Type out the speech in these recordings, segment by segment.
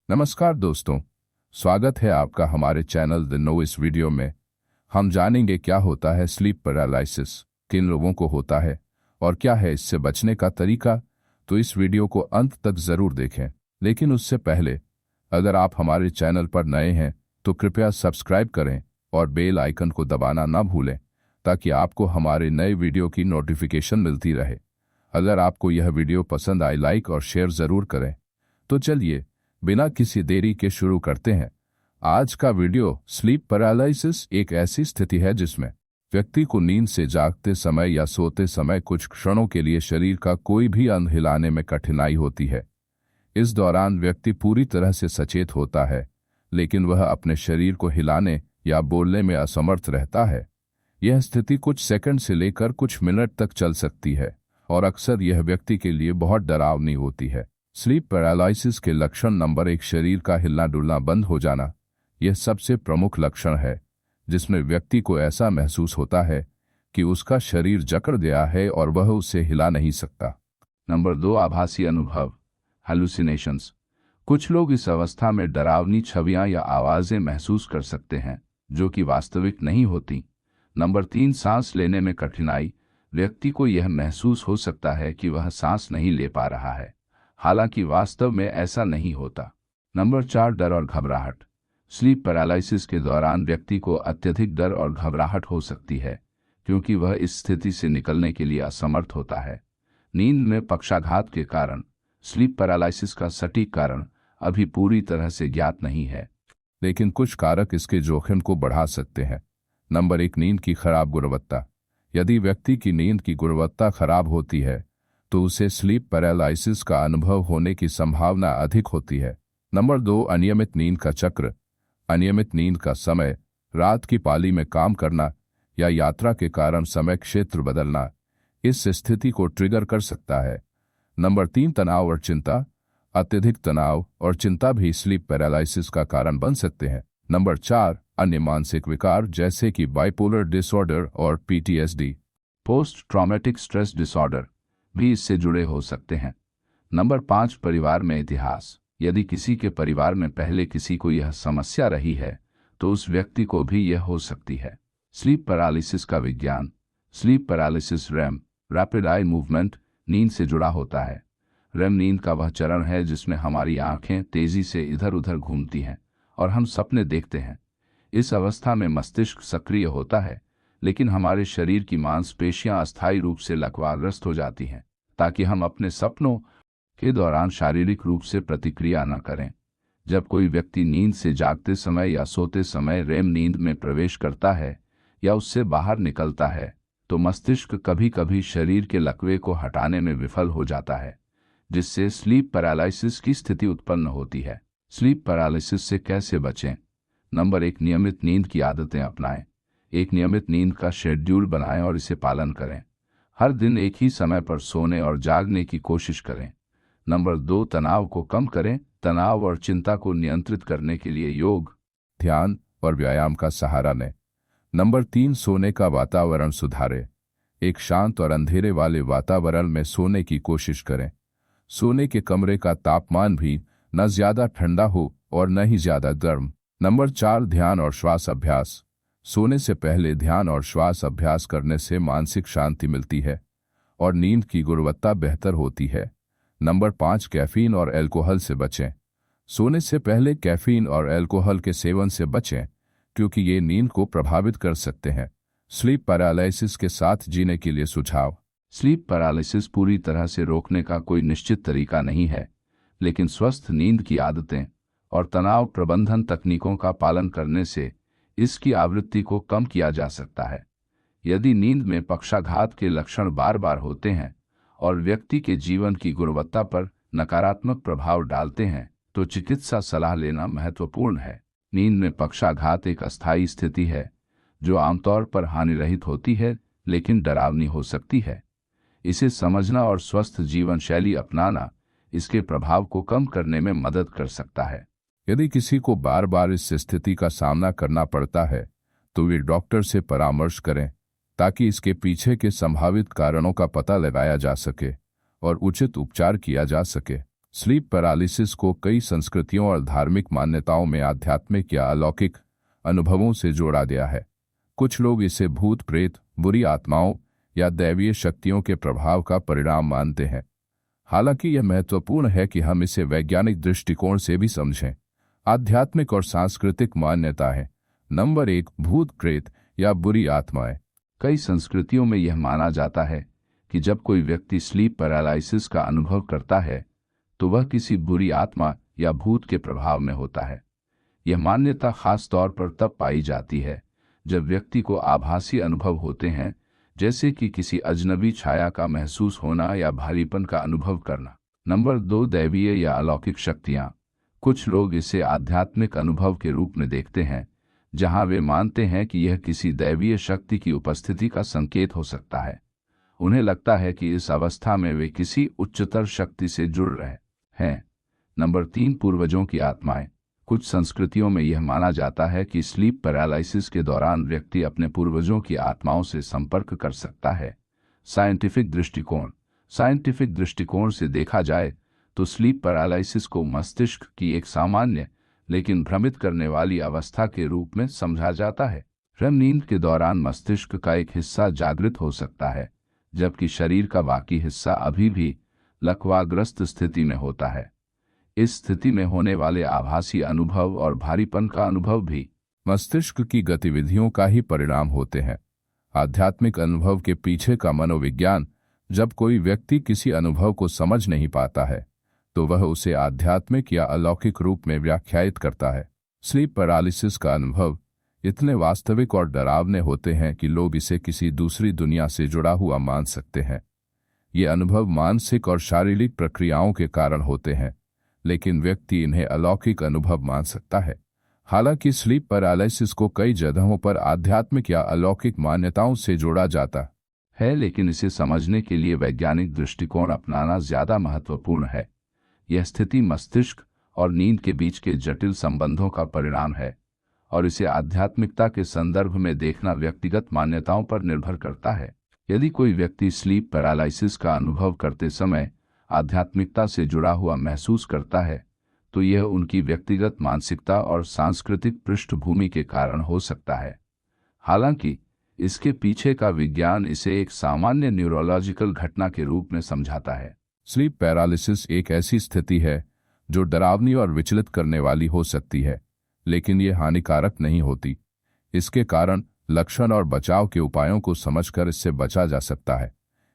नमस्कार दोस्तों, स्वागत है आपका हमारे चैनल द नो। इस वीडियो में हम जानेंगे क्या होता है स्लीप पैरालिसिस, किन लोगों को होता है और क्या है इससे बचने का तरीका। तो इस वीडियो को अंत तक ज़रूर देखें। लेकिन उससे पहले अगर आप हमारे चैनल पर नए हैं तो कृपया सब्सक्राइब करें और बेल आइकन को दबाना ना भूलें ताकि आपको हमारे नए वीडियो की नोटिफिकेशन मिलती रहे। अगर आपको यह वीडियो पसंद आए लाइक और शेयर ज़रूर करें। तो चलिए बिना किसी देरी के शुरू करते हैं आज का वीडियो। स्लीप पैरालिसिस एक ऐसी स्थिति है जिसमें व्यक्ति को नींद से जागते समय या सोते समय कुछ क्षणों के लिए शरीर का कोई भी अंग हिलाने में कठिनाई होती है। इस दौरान व्यक्ति पूरी तरह से सचेत होता है, लेकिन वह अपने शरीर को हिलाने या बोलने में असमर्थ रहता है। यह स्थिति कुछ सेकंड से लेकर कुछ मिनट तक चल सकती है और अक्सर यह व्यक्ति के लिए बहुत डरावनी होती है। स्लीप पैरालिसिस के लक्षण नंबर 1, शरीर का हिलना डुलना बंद हो जाना। यह सबसे प्रमुख लक्षण है जिसमें व्यक्ति को ऐसा महसूस होता है कि उसका शरीर जकड़ गया है और वह उसे हिला नहीं सकता। नंबर 2, आभासी अनुभव, हेलुसिनेशंस। कुछ लोग इस अवस्था में डरावनी छवियां या आवाजें महसूस कर सकते हैं जो कि वास्तविक नहीं होती। नंबर 3, सांस लेने में कठिनाई। व्यक्ति को यह महसूस हो सकता है कि वह सांस नहीं ले पा रहा है, हालांकि वास्तव में ऐसा नहीं होता। नंबर 4, डर और घबराहट। स्लीप पैरालिसिस के दौरान व्यक्ति को अत्यधिक डर और घबराहट हो सकती है क्योंकि वह इस स्थिति से निकलने के लिए असमर्थ होता है। नींद में पक्षाघात के कारण स्लीप पैरालिसिस का सटीक कारण अभी पूरी तरह से ज्ञात नहीं है, लेकिन कुछ कारक इसके जोखिम को बढ़ा सकते हैं। नंबर 1, नींद की खराब गुणवत्ता। यदि व्यक्ति की नींद की गुणवत्ता खराब होती है तो उसे स्लीप पैरालिसिस का अनुभव होने की संभावना अधिक होती है। नंबर 2, अनियमित नींद का चक्र। अनियमित नींद का समय, रात की पाली में काम करना या यात्रा के कारण समय क्षेत्र बदलना इस स्थिति को ट्रिगर कर सकता है। नंबर 3, तनाव और चिंता। अत्यधिक तनाव और चिंता भी स्लीप पैरालिसिस का कारण बन सकते हैं। नंबर 4, अन्य मानसिक विकार जैसे कि बाइपोलर डिसऑर्डर और PTSD, post traumatic stress disorder, भी इससे जुड़े हो सकते हैं। नंबर 5, परिवार में इतिहास। यदि किसी के परिवार में पहले किसी को यह समस्या रही है तो उस व्यक्ति को भी यह हो सकती है। स्लीप पैरालिसिस का विज्ञान। Sleep paralysis RAM, rapid eye movement, नींद से जुड़ा होता है। रैम नींद का वह चरण है जिसमें हमारी आंखें तेजी से इधर उधर घूमती हैं और हम सपने देखते हैं। इस अवस्था में मस्तिष्क सक्रिय होता है, लेकिन हमारे शरीर की मांसपेशियां अस्थायी रूप से लकवाग्रस्त हो जाती हैं ताकि हम अपने सपनों के दौरान शारीरिक रूप से प्रतिक्रिया न करें। जब कोई व्यक्ति नींद से जागते समय या सोते समय रेम नींद में प्रवेश करता है या उससे बाहर निकलता है तो मस्तिष्क कभी कभी शरीर के लकवे को हटाने में विफल हो जाता है, जिससे स्लीप पैरालिसिस की स्थिति उत्पन्न होती है। स्लीप पैरालिसिस से कैसे बचें? नंबर 1, नियमित नींद की आदतें अपनाएं। एक नियमित नींद का शेड्यूल बनाएं और इसे पालन करें। हर दिन एक ही समय पर सोने और जागने की कोशिश करें। नंबर 2, तनाव को कम करें। तनाव और चिंता को नियंत्रित करने के लिए योग, ध्यान और व्यायाम का सहारा लें। नंबर 3, सोने का वातावरण सुधारें। एक शांत और अंधेरे वाले वातावरण में सोने की कोशिश करें। सोने के कमरे का तापमान भी न ज्यादा ठंडा हो और न ही ज्यादा गर्म। नंबर 4, ध्यान और श्वास अभ्यास। सोने से पहले ध्यान और श्वास अभ्यास करने से मानसिक शांति मिलती है और नींद की गुणवत्ता बेहतर होती है। नंबर 5, कैफीन और अल्कोहल से बचें। सोने से पहले कैफीन और अल्कोहल के सेवन से बचें क्योंकि ये नींद को प्रभावित कर सकते हैं। स्लीप पैरालिसिस के साथ जीने के लिए सुझाव। स्लीप पैरालिसिस पूरी तरह से रोकने का कोई निश्चित तरीका नहीं है, लेकिन स्वस्थ नींद की आदतें और तनाव प्रबंधन तकनीकों का पालन करने से इसकी आवृत्ति को कम किया जा सकता है। यदि नींद में पक्षाघात के लक्षण बार बार होते हैं और व्यक्ति के जीवन की गुणवत्ता पर नकारात्मक प्रभाव डालते हैं तो चिकित्सा सलाह लेना महत्वपूर्ण है। नींद में पक्षाघात एक अस्थायी स्थिति है जो आमतौर पर हानिरहित होती है लेकिन डरावनी हो सकती है। इसे समझना और स्वस्थ जीवन शैली अपनाना इसके प्रभाव को कम करने में मदद कर सकता है। यदि किसी को बार बार इस स्थिति का सामना करना पड़ता है तो वे डॉक्टर से परामर्श करें ताकि इसके पीछे के संभावित कारणों का पता लगाया जा सके और उचित उपचार किया जा सके। स्लीप पैरालिसिस को कई संस्कृतियों और धार्मिक मान्यताओं में आध्यात्मिक या अलौकिक अनुभवों से जोड़ा गया है। कुछ लोग इसे भूत प्रेत, बुरी आत्माओं या दैवीय शक्तियों के प्रभाव का परिणाम मानते हैं। हालांकि यह महत्वपूर्ण है कि हम इसे वैज्ञानिक दृष्टिकोण से भी समझें। आध्यात्मिक और सांस्कृतिक मान्यता है। नंबर 1, भूत प्रेत या बुरी आत्माएं। कई संस्कृतियों में यह माना जाता है कि जब कोई व्यक्ति स्लीप पैरालिसिस का अनुभव करता है तो वह किसी बुरी आत्मा या भूत के प्रभाव में होता है। यह मान्यता खास तौर पर तब पाई जाती है जब व्यक्ति को आभासी अनुभव होते हैं, जैसे कि किसी अजनबी छाया का महसूस होना या भारीपन का अनुभव करना। नंबर 2, दैवीय या अलौकिक शक्तियां। कुछ लोग इसे आध्यात्मिक अनुभव के रूप में देखते हैं, जहां वे मानते हैं कि यह किसी दैवीय शक्ति की उपस्थिति का संकेत हो सकता है। उन्हें लगता है कि इस अवस्था में वे किसी उच्चतर शक्ति से जुड़ रहे हैं। नंबर 3, पूर्वजों की आत्माएं। कुछ संस्कृतियों में यह माना जाता है कि स्लीप पैरालिसिस के दौरान व्यक्ति अपने पूर्वजों की आत्माओं से संपर्क कर सकता है। साइंटिफिक दृष्टिकोण से देखा जाए तो स्लीप पैरालिसिस को मस्तिष्क की एक सामान्य लेकिन भ्रमित करने वाली अवस्था के रूप में समझा जाता है। REM नींद के दौरान मस्तिष्क का एक हिस्सा जागृत हो सकता है, जबकि शरीर का बाकी हिस्सा अभी भी लकवाग्रस्त स्थिति में होता है। इस स्थिति में होने वाले आभासी अनुभव और भारीपन का अनुभव भी मस्तिष्क की गतिविधियों का ही परिणाम होते हैं। आध्यात्मिक अनुभव के पीछे का मनोविज्ञान। जब कोई व्यक्ति किसी अनुभव को समझ नहीं पाता है तो वह उसे आध्यात्मिक या अलौकिक रूप में व्याख्यायित करता है। स्लीप पैरालिसिस का अनुभव इतने वास्तविक और डरावने होते हैं कि लोग इसे किसी दूसरी दुनिया से जुड़ा हुआ मान सकते हैं। ये अनुभव मानसिक और शारीरिक प्रक्रियाओं के कारण होते हैं, लेकिन व्यक्ति इन्हें अलौकिक अनुभव मान सकता है। हालांकि स्लीप पैरालिसिस को कई जगहों पर आध्यात्मिक या अलौकिक मान्यताओं से जोड़ा जाता है, लेकिन इसे समझने के लिए वैज्ञानिक दृष्टिकोण अपनाना ज्यादा महत्वपूर्ण है। यह स्थिति मस्तिष्क और नींद के बीच के जटिल संबंधों का परिणाम है, और इसे आध्यात्मिकता के संदर्भ में देखना व्यक्तिगत मान्यताओं पर निर्भर करता है। यदि कोई व्यक्ति स्लीप पैरालिसिस का अनुभव करते समय आध्यात्मिकता से जुड़ा हुआ महसूस करता है, तो यह उनकी व्यक्तिगत मानसिकता और सांस्कृतिक पृष्ठभूमि के कारण हो सकता है। हालांकि इसके पीछे का विज्ञान इसे एक सामान्य न्यूरोलॉजिकल घटना के रूप में समझाता है। स्लीप पैरालिसिस एक ऐसी स्थिति है जो डरावनी और विचलित करने वाली हो सकती है, लेकिन ये हानिकारक नहीं होती। इसके कारण लक्षण और बचाव के उपायों को समझकर इससे बचा जा सकता है।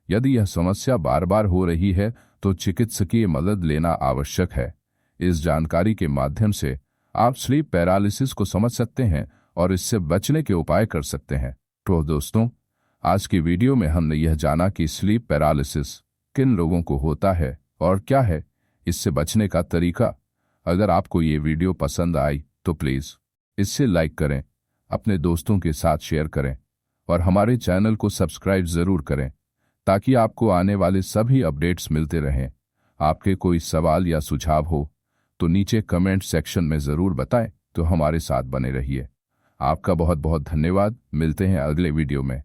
यदि यह समस्या बार बार हो रही है तो चिकित्सकीय मदद लेना आवश्यक है। इस जानकारी के माध्यम से आप स्लीप पैरालिसिस को समझ सकते हैं और इससे बचने के उपाय कर सकते हैं। तो दोस्तों, आज की वीडियो में हमने यह जाना कि स्लीप पैरालिसिस किन लोगों को होता है और क्या है इससे बचने का तरीका। अगर आपको ये वीडियो पसंद आई तो प्लीज़ इससे लाइक करें, अपने दोस्तों के साथ शेयर करें और हमारे चैनल को सब्सक्राइब ज़रूर करें ताकि आपको आने वाले सभी अपडेट्स मिलते रहें। आपके कोई सवाल या सुझाव हो तो नीचे कमेंट सेक्शन में ज़रूर बताएं। तो हमारे साथ बने रहिए। आपका बहुत बहुत धन्यवाद। मिलते हैं अगले वीडियो में।